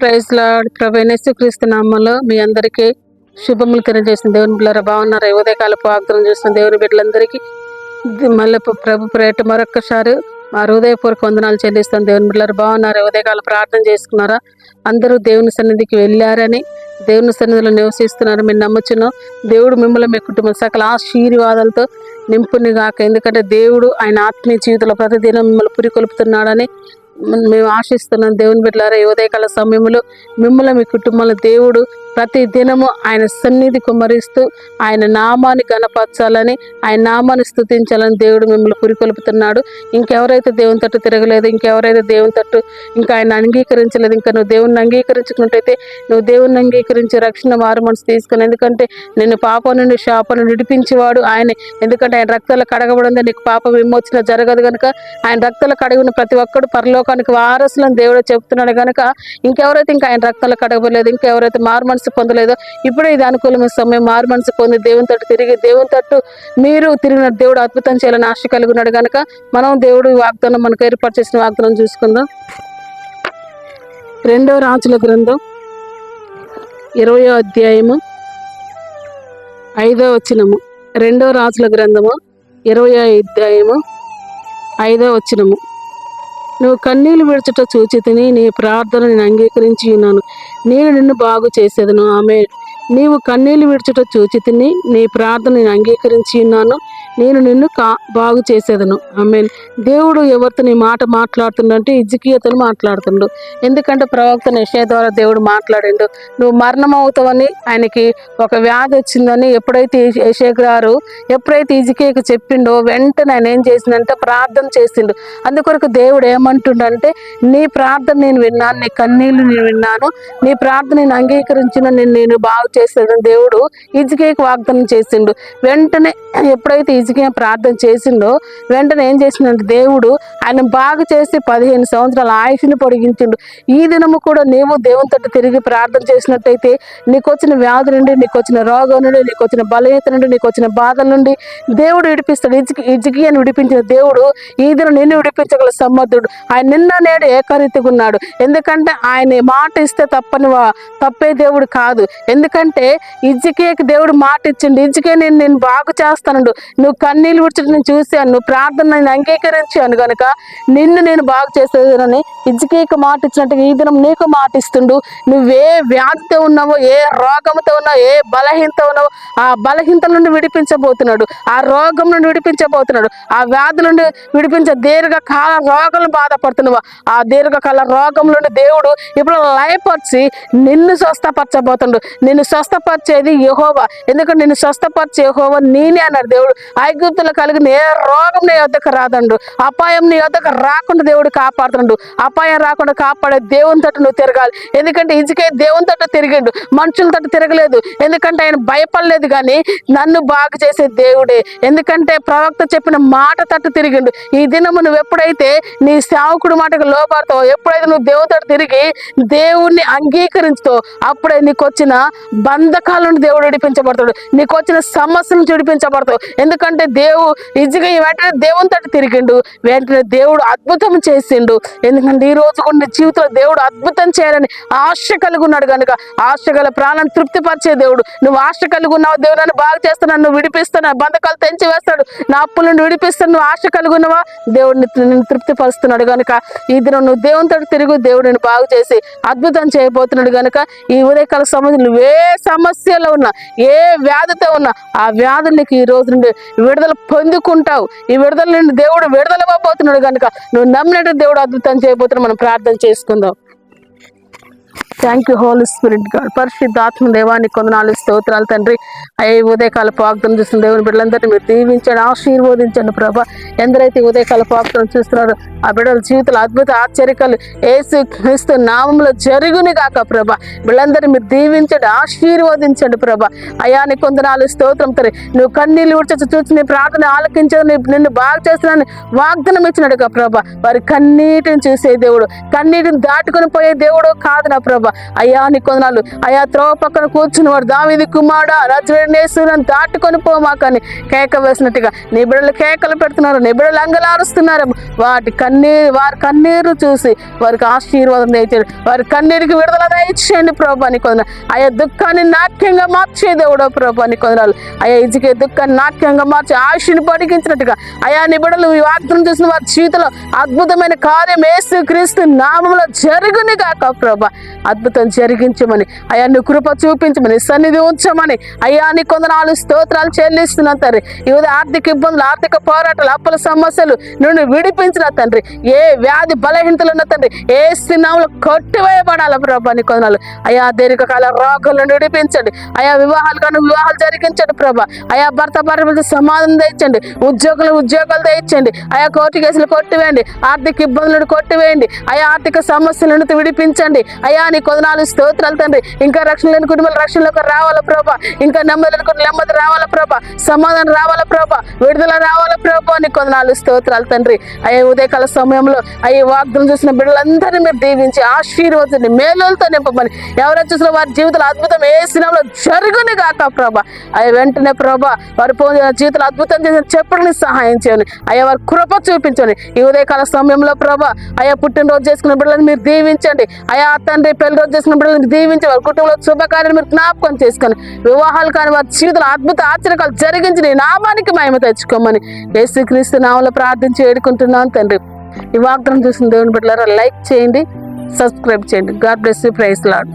Praise lord. ప్రభువైన యేసుక్రీస్తు నామములో మీ అందరికీ శుభములు తెలియజేసిన దేవుని బిడ్డలారా బాగున్నారా? ఉదయకాలపు వాగ్దానం చేసిన దేవుని బిడ్డలందరికీ మళ్ళీ ప్రభు ప్రేట మరొక్కసారి మా హృదయపూర్వక వందనాలు చెల్లిస్తాను. దేవుని బిడ్డలారా బాగున్నారా? ఉదయకాల ప్రార్థన చేసుకున్నారా? అందరూ దేవుని సన్నిధికి వెళ్ళారని, దేవుని సన్నిధిలో నివసిస్తున్నారు మీరు నమ్ముచున్నాం. దేవుడు మిమ్మల్ని మీ కుటుంబం సకల ఆశీర్వాదాలతో నింపుని గాక. ఎందుకంటే దేవుడు ఆయన ఆత్మీయ జీవితంలో ప్రతిదినం మిమ్మల్ని పురికొల్పుతున్నాడని మేము ఆశిస్తున్నాం. దేవుని బిడ్డలారా ఈ ఉదయకాల సమయంలో మిమ్మల్ని మీ కుటుంబంలో దేవుడు ప్రతి దినము ఆయన సన్నిధి కుమ్మరిస్తూ ఆయన నామాన్ని గణపరచాలని, ఆయన నామాన్ని స్తుతించాలని దేవుడు మిమ్మల్ని పురికొల్పుతున్నాడు. ఇంకెవరైతే దేవుని తట్టు తిరగలేదు, ఇంకెవరైతే దేవుని తట్టు ఇంకా ఆయన అంగీకరించలేదు, ఇంకా నువ్వు దేవుణ్ణి అంగీకరించుకున్నట్టయితే నువ్వు దేవుణ్ణి అంగీకరించి రక్షణ మారు మనసు తీసుకుని, ఎందుకంటే నిన్ను పాపం నుండి శాపం నుండి విడిపించేవాడు ఆయనే. ఎందుకంటే ఆయన రక్తాలు కడగబడింది, నీకు పాప విమోచన జరగదు కనుక ఆయన రక్తాలు కడిగిన ప్రతి ఒక్కడు పరలోకానికి వారసులను దేవుడు చెప్తున్నాడు కనుక ఇంకెవరైతే ఇంకా ఆయన రక్తాలు కడగబడలేదు, ఇంకెవరైతే మారు మనసు పొందలేదో ఇప్పుడే ఇది అనుకూలమైన సమయం. మారు మనసు పొంది దేవుని తట్టు తిరిగి దేవుని తట్టు మీరు తిరిగిన దేవుడు అద్భుతం చేయాలని ఆశ కలిగి ఉన్నాడు కనుక మనం దేవుడు వాగ్దానం మనకు ఏర్పాటు చేసిన వాగ్దానం చూసుకుందాం. 2వ రాజుల గ్రంథం 20వ అధ్యాయము 5వ వచనము. 2వ రాజుల గ్రంథము 20వ అధ్యాయము 5వ వచనము. నువ్వు కన్నీళ్లు విడుచుట చూచితిని, నీ ప్రార్థన నేను అంగీకరించి ఉన్నాను, నేను నిన్ను బాగు చేసేదను. ఆమేన్. నీవు కన్నీళ్లు విడుచుట చూచితిని, నీ ప్రార్థన నేను అంగీకరించి ఉన్నాను, నేను నిన్ను బాగు చేసేదను. ఆమేన్. దేవుడు ఎవరితో నీ మాట మాట్లాడుతుండంటే హిజ్కియాతో మాట్లాడుతుండు. ఎందుకంటే ప్రవక్త యెషయా ద్వారా దేవుడు మాట్లాడిండు. నువ్వు మరణం అవుతావని, ఆయనకి ఒక వ్యాధి వచ్చిందని ఎప్పుడైతే యెషయా గారు ఎప్పుడైతే హిజ్కియాకు చెప్పిండో వెంటనే ఆయన ఏం చేసిందంటే ప్రార్థన చేసిండు. అందుకొరకు దేవుడు ఏమంటుండంటే నీ ప్రార్థన నేను విన్నాను, నీ కన్నీళ్లు నేను విన్నాను, నీ ప్రార్థన నేను అంగీకరించిన, నేను బాగు చేసేదని దేవుడు హిజ్కియాకు వాగ్దానం చేసిండు. వెంటనే ఎప్పుడైతే హిజ్కియా ప్రార్థన చేసిండో వెంటనే ఏం చేసిందంటే దేవుడు ఆయన బాగు చేసి 15 సంవత్సరాల ఆయుష్ని పొడిగించిండు. ఈ దినము కూడా నీవు దేవుని తట్టు తిరిగి ప్రార్థన చేసినట్టయితే నీకు వచ్చిన వ్యాధి నుండి, నీకు వచ్చిన రోగం నుండి, నీకు వచ్చిన బలహీనత నుండి, నీకు వచ్చిన బాధల నుండి దేవుడు విడిపిస్తాడు. హిజ్కియాను విడిపించిన దేవుడు ఈ దినం నిన్ను విడిపించగల సమర్థుడు. ఆయన నిన్న నేడు ఏకరీతిగా ఉన్నాడు. ఎందుకంటే ఆయన మాట ఇస్తే తప్పే దేవుడు కాదు. ఎందుకంటే హిజ్కియాకి దేవుడు మాట ఇచ్చిండు. హిజ్కియా నేను బాగు చేస్తాను, నువ్వు కన్నీళ్ళు విడిచి నేను చూశాను, నువ్వు ప్రార్థన నేను అంగీకరించాను కనుక నిన్ను నేను బాగు చేసేదని హిజ్కియాకి మాట ఇచ్చినట్టుగా ఈ దినం నీకు మాట ఇస్తుండు. నువ్వే వ్యాధితో ఉన్నావో, ఏ రోగంతో ఉన్నావో, ఏ బలహీనత ఉన్నావో ఆ బలహీనత నుండి విడిపించబోతున్నాడు, ఆ రోగం నుండి విడిపించబోతున్నాడు, ఆ వ్యాధి నుండి దీర్ఘకాల రోగాలు బాధపడుతున్నావా ఆ దీర్ఘకాల రోగం నుండి దేవుడు ఇప్పుడు లయపరిచి నిన్ను స్వస్థపరచబోతుండు. నిన్ను స్వస్థపరిచేది యెహోవా. ఎందుకంటే నిన్ను స్వస్థపరిచే యెహోవా నేనే అన్నాడు దేవుడు. ఐగుప్తులో కలిగిన ఏ రోగం నీ వద్దకు రాదండు, అపాయం నీ వద్దకు రాకుండా దేవుడు కాపాడుతుండు. అపాయం రాకుండా కాపాడే దేవుని తట్టు నువ్వు తిరగాలి. ఎందుకంటే హిజ్కియా దేవుని తట్టు తిరిగిండు, మనుషుల తట్టు తిరగలేదు. ఎందుకంటే ఆయన భయపడలేదు కానీ నన్ను బాగు చేసే దేవుడే. ఎందుకంటే ప్రవక్త చెప్పిన మాట తట్టు తిరిగిండు. ఈ దినము నువ్వు ఎప్పుడైతే నీ సేవకుడు మాటకు లోబడతావో, ఎప్పుడైతే నువ్వు దేవుని తట్టు తిరిగి దేవుణ్ణి అంగీకరించుతావో అప్పుడే నీకు వచ్చిన బంధకాల నుండి దేవుడు విడిపించబడతాడు, నీకు వచ్చిన సమస్య నుంచి విడిపించబడతావు. ఎందుకంటే హిజ్కియా వెంటనే దేవుని తట్టు తిరిగిండు, వెంటనే దేవుడు అద్భుతం చేసిండు. ఎందుకంటే ఈ రోజు కొన్ని జీవితంలో దేవుడు అద్భుతం చేయాలని ఆశ కలిగి ఉన్నాడు కనుక ఆశ గల ప్రాణాన్ని తృప్తిపరిచే దేవుడు. నువ్వు ఆశ కలిగి ఉన్నావు, దేవుడు నన్ను బాగు చేస్తున్నాను, నువ్వు విడిపిస్తున్నా, బంధకాలు తెంచి వేస్తాడు, నా అప్పుల నుండి విడిపిస్తాను, నువ్వు ఆశ కలిగి ఉన్నావా దేవుడిని నిన్ను తృప్తిపరుస్తున్నాడు కనుక ఈ దినం నువ్వు దేవుని తట్టు తిరుగు, దేవుడిని బాగు చేసి అద్భుతం చేయబోతున్నాడు కనుక ఈ ఉదయకాల సమయంలో నువ్వు ఏ సమస్యలో ఉన్నా, ఏ వ్యాధితో ఉన్నా ఆ వ్యాధి నీకు ఈ రోజు నుండి విడుదల పొందుకుంటావు. ఈ విడుదల నుండి దేవుడు విడుదల ఇవ్వబోతున్నాడు కనుక నువ్వు నమ్మినట్టు దేవుడు అద్భుతం చేయబోతున్నాడు. మనం ప్రార్థన చేసుకుందాం. Thank you holy spirit God. పరిశుద్ధాత్మ దేవానికి కొందనాలు స్తోత్రాలు తండ్రి. ఉదయకాల వాగ్దానం చూస్తున్న దేవుని బిడ్డలందరినీ మీరు దీవించండి, ఆశీర్వదించండి ప్రభా. ఎందరైతే ఉదయకాల వాగ్దానం చూస్తున్నారో ఆ బిడ్డల జీవితాలు అద్భుత ఆశ్చర్యకాలు యేసు క్రీస్తు నామంలో జరుగుని గాక ప్రభా. బిడ్డలందరినీ మీరు దీవించండి, ఆశీర్వదించండి ప్రభా. అయాని కొందనాలు స్తోత్రం తరి. నువ్వు కన్నీళ్ళు విడిచి చూసి నీ ప్రార్థన ఆలకించని, నిన్ను బాగు చేస్తున్నాను వాగ్దానం ఇచ్చినట్టుగా ప్రభా. వారి కన్నీటిని చూసే దేవుడు, కన్నీటిని దాటుకుని పోయే దేవుడు కాదు నా ప్రభా. ప్రభా. అయ్యా నీ కొందనాలు అయా త్రోవ పక్కన కూర్చుని వాడు దావీదు కుమారుడా నజరేయుడైన యేసును దాటుకొని పోమాకని కేక వేసినట్టుగా నీ బిడ్డలు కేకలు పెడుతున్నారు, నీ బిడ్డలు అంగలారుస్తున్నారు. వారి కన్నీరు చూసి వారికి ఆశీర్వాదం దయచేయండి, వారి కన్నీరికి విడుదల దయచేయండి ప్రభా. నీ కొందరు అయ్యా దుఃఖాన్ని నాట్యంగా మార్చే దేవుడో ప్రభా. నీ కొందరాలు అయ్యా ఇజికే దుఃఖాన్ని నాట్యంగా మార్చి ఆశని పొడిగించినట్టుగా అయా నీ బిడ్డలు ఈ వాగ్దానం చూసిన వారి జీవితంలో అద్భుతమైన కార్యం యేసు క్రీస్తు నామములో జరుగును గాక ప్రభా. అద్భుతం జరిగించమని అయా నీ కృప చూపించమని సన్నిధి ఉంచమని అయ్యా నీ కొందనాలు స్తోత్రాలు చెల్లిస్తున్నా తండ్రి. ఈ ఆర్థిక ఇబ్బందులు, ఆర్థిక పోరాటాలు, అప్పుల సమస్యలు నుండి విడిపించిన తండ్రి. ఏ వ్యాధి బలహీనతలు ఉన్న తండ్రి యేసు నామములో కొట్టివేయబడాల ప్రభా. నీ కొందనాలు అయా దీర్ఘకాల రోగుల నుండి విడిపించండి. అయా వివాహాలు జరిగించండి ప్రభా. అయా భర్త భార్య సమాధానం తెచ్చండి, ఉద్యోగాలు తెచ్చండి. అయా కోర్టు కేసులు కొట్టివేయండి, ఆర్థిక ఇబ్బందులను కొట్టివేయండి. అయా ఆర్థిక సమస్యల నుండి విడిపించండి. అయా నీ కొందనాలు స్తోత్రాలు తండ్రి. ఇంకా రక్షణ లేని కుటుంబాలు రక్షణలోకి రావాల ప్రభా. ఇంకా నెమ్మది నెమ్మది రావాల ప్రభా. సమాధానం రావాల ప్రభా. విడుదల రావాల ప్రభా. నీ కొందనాలు స్తోత్రాలు తండ్రి. అయ్యా ఉదయకాల సమయంలో అయ్యే వాగ్దానం చూసిన బిడ్డలందరినీ మీరు దీవించి ఆశీర్వదించండి, మేలులతో నింపమని. ఎవరైనా చూసిన వారి జీవితంలో అద్భుతం ఏ సినిమాలో జరుగుని గాక ప్రభా. అయ్యా వెంటనే ప్రభా వారి జీవితంలో అద్భుతం చేసిన చెప్పడానికి సహాయం చేయండి. అయ్యా వారి కృప చూపించండి. ఈ ఉదయకాల సమయంలో ప్రభా అయ్యా పుట్టినరోజు చేసుకున్న బిడ్డలను మీరు దీవించండి. అయ్యా తండ్రి పెళ్లి రోజు చేసుకున్న బిడ్డలను దీవించి వారి కుటుంబంలో శుభకార్యాలు మీరు జ్ఞాపకం చేసుకొని వివాహాలు కానీ వారి జీవితంలో అద్భుత ఆశ్చర్యాలు జరిగించి నీ నామానికి మహిమ తెచ్చుకోమని యేసుక్రీస్తు నామములో ప్రార్థించి వేడుకుంటున్నాను తండ్రి. ఈ వాగ్దానం చూసిన దేవుని బిడ్డలారా లైక్ చేయండి, సబ్స్క్రైబ్ చేయండి. God bless you. Praise lord.